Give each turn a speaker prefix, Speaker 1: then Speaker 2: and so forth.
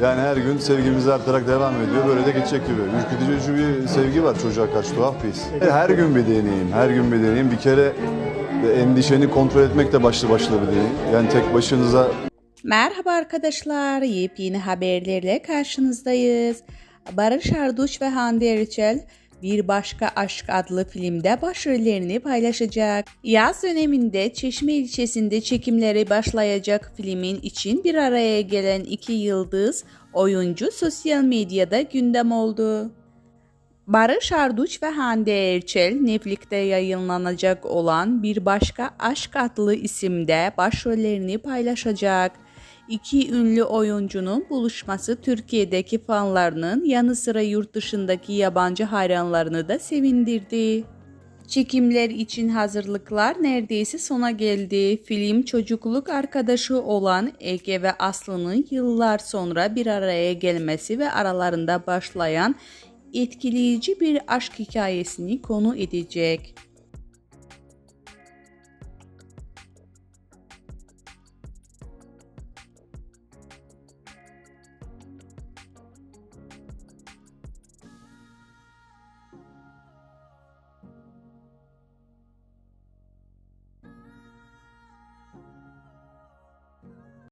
Speaker 1: Yani her gün sevgimiz artarak devam ediyor. Böyle de geçecek gibi. Ürkütücü bir sevgi var çocuğa karşı, tuhaf bir his. Her gün bir deneyim, her gün bir deneyim. Bir kere endişeni kontrol etmek de başlı başına bir deneyim. Yani tek başınıza...
Speaker 2: Merhaba arkadaşlar, yepyeni haberlerle karşınızdayız. Barış Arduç ve Hande Erçel Bir Başka Aşk adlı filmde başrollerini paylaşacak. Yaz döneminde Çeşme ilçesinde çekimleri başlayacak filmin için bir araya gelen iki yıldız oyuncu sosyal medyada gündem oldu. Barış Arduç ve Hande Erçel Netflix'te yayınlanacak olan Bir Başka Aşk adlı isimde başrollerini paylaşacak. İki ünlü oyuncunun buluşması Türkiye'deki fanlarının yanı sıra yurt dışındaki yabancı hayranlarını da sevindirdi. Çekimler için hazırlıklar neredeyse sona geldi. Film çocukluk arkadaşı olan Ege ve Aslı'nın yıllar sonra bir araya gelmesi ve aralarında başlayan etkileyici bir aşk hikayesini konu edecek.